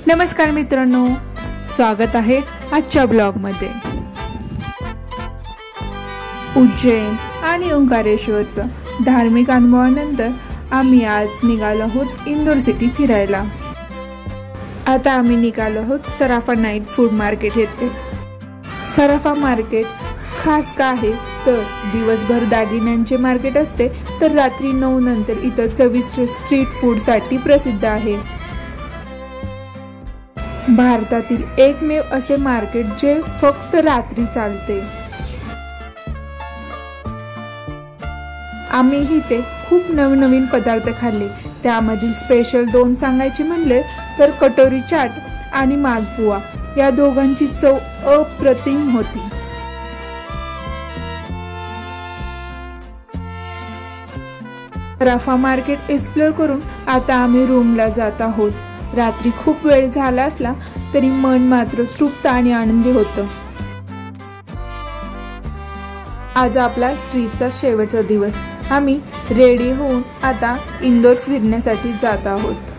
नमस्कार मित्रांनो, स्वागत आहे आजच्या ब्लॉगमध्ये। उज्जैन आणि ओंकारेश्वरचं धार्मिक अनुभवानंतर आम्ही आज निघालो आहोत इंदोर सिटी फिरायला। आता आम्ही निघालो आहोत सराफा नाईट फूड मार्केट येथे। सराफा मार्केट खास का आहे तर दिवसभर दागिन्यांचे मार्केट असते, तर रात्री 9 नंतर इथं चविष्ट स्ट्रीट फूड साठी प्रसिद्ध आहे। भारतातील एकमेव असे मार्केट जे फक्त रात्री चालते। आम्ही इथे खूप नवीन पदार्थ खाल्ले। त्यामधील स्पेशल 2 सांगायचे म्हणले तर कटोरी चाट आणि मालपुआ, या दोघांची चव अप्रतिम होती। सराफा मार्केट एक्सप्लोर करून आता आम्ही रूमला जात आहोत। रात्री खूप वेळ झाला असला तरी मन मात्र तृप्त आणि आनंदी होतं। आज आपला ट्रिपचा शेवटचा दिवस। आम्ही रेडी होऊन आता इंदोर फिरण्यासाठी जात आहोत।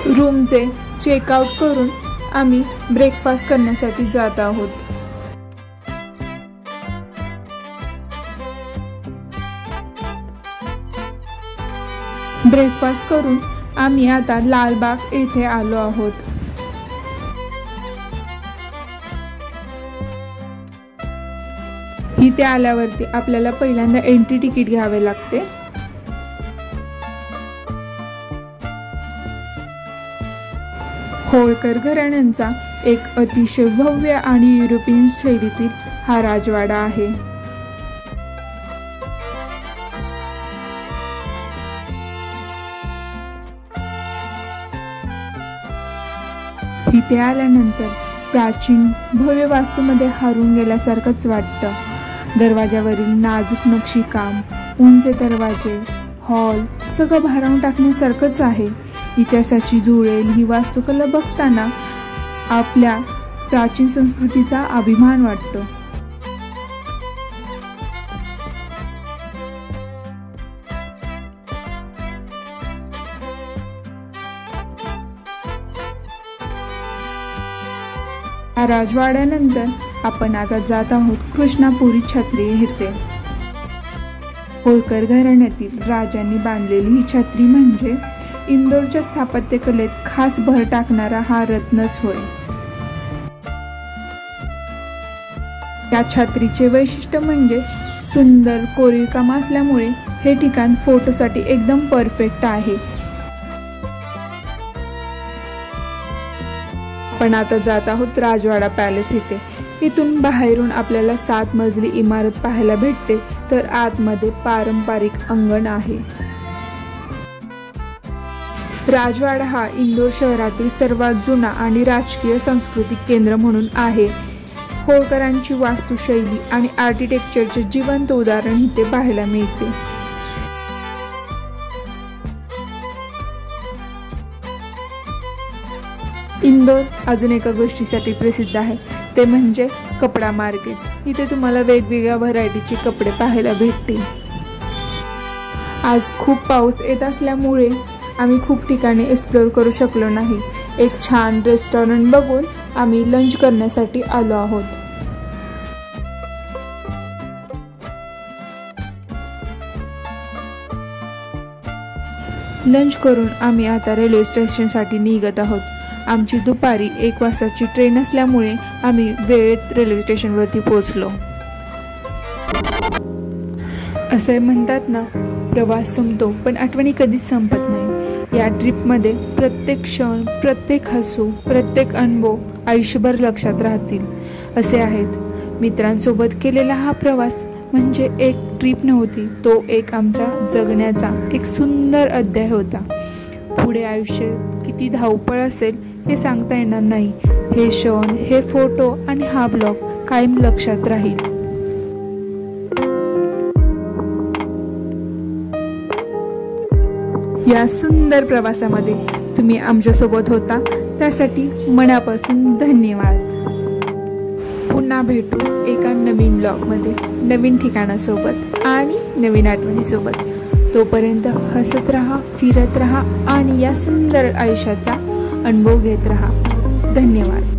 रूमचे चेकआउट करून आम्ही ब्रेकफास्ट करण्यासाठी जात आहोत। ब्रेकफास्ट करून आम्ही आता लालबाग येथे आलो आहोत। इथे आल्यावरती आपल्याला पहिल्यांदा एंट्री तिकीट घ्यावे लागते। होळकर घराण्यांचा एक अतिशय भव्य आणि युरोपियन शैलीतील हा राजवाडा आहे। इथे आल्यानंतर प्राचीन भव्य वास्तूमध्ये हरवून गेल्यासारखंच वाटतं। दरवाजावरील नाजूक नक्षीकाम, उंच दरवाजे, हॉल सगळं भारावून टाकण्यासारखंच आहे। इतिहासाची जुळेल ही वास्तुकला बघताना आपल्या प्राचीन संस्कृतीचा अभिमान वाटतो। राजवाड्यानंतर आपण आता जात आहोत कृष्णापुरी छत्री येथे। होळकर घराण्यातील राजांनी बांधलेली ही छत्री म्हणजे इंदोरच्या स्थापत्यकलेत खास भर टाकणारा हा रत्नच होय। या छत्रीचे वैशिष्ट्य म्हणजे सुंदर कोरीव काम असल्यामुळे हे ठिकाण फोटोसाठी एकदम परफेक्ट आहे। पण आता जात आहोत राजवाडा पॅलेस इथे। इथून बाहेरून आपल्याला 7 मजली इमारत पाहायला भेटते, तर आतमध्ये पारंपरिक अंगण आहे। राजवाडा हा इंदोर शहरातील सर्वात जुना आणि राजकीय सांस्कृतिक केंद्र म्हणून आहे। होळकरांची वास्तुशैली आणि आर्किटेक्चरचे जिवंत उदाहरण इथे पाहायला मिळते। इंदोर अजून एका गोष्टीसाठी प्रसिद्ध आहे, ते म्हणजे कपडा मार्केट। इथे तुम्हाला वेगवेगळ्या व्हरायटीचे कपडे पाहायला भेटतील। आज खूप पाऊस येत असल्यामुळे आम्ही खूप ठिकाणी एक्सप्लोर करू शकलो नाही। एक छान रेस्टॉरंट बघून आम्ही लंच करण्यासाठी आलो आहोत। लंच करून आम्ही आता रेल्वे स्टेशनसाठी निघत आहोत। आमची दुपारी 1 वाजताची ट्रेन असल्यामुळे आम्ही वेळेत रेल्वे स्टेशनवरती पोहोचलो। असे म्हणतात ना, प्रवास संपतो पण आठवणी कधीच संपत नाही। या ट्रिपमध्ये प्रत्येक क्षण, प्रत्येक हसू, प्रत्येक अनुभव आयुष्यभर लक्षात राहतील असे आहेत। मित्रांसोबत केलेला हा प्रवास म्हणजे एक ट्रिप नव्हती, तो एक आमचा जगण्याचा एक सुंदर अध्याय होता। पुढे आयुष्यात किती धावपळ असेल हे सांगता येणार नाही। हे क्षण, हे फोटो आणि हा ब्लॉग कायम लक्षात राहील। या सुंदर प्रवासामध्ये तुम्ही आमच्यासोबत होता त्यासाठी मनापासून धन्यवाद। पुन्हा भेटू एका नवीन ब्लॉगमध्ये, नवीन ठिकाणासोबत आणि नवीन आठवणीसोबत। तोपर्यंत हसत राहा, फिरत राहा आणि या सुंदर आयुष्याचा अनुभव घेत राहा. धन्यवाद.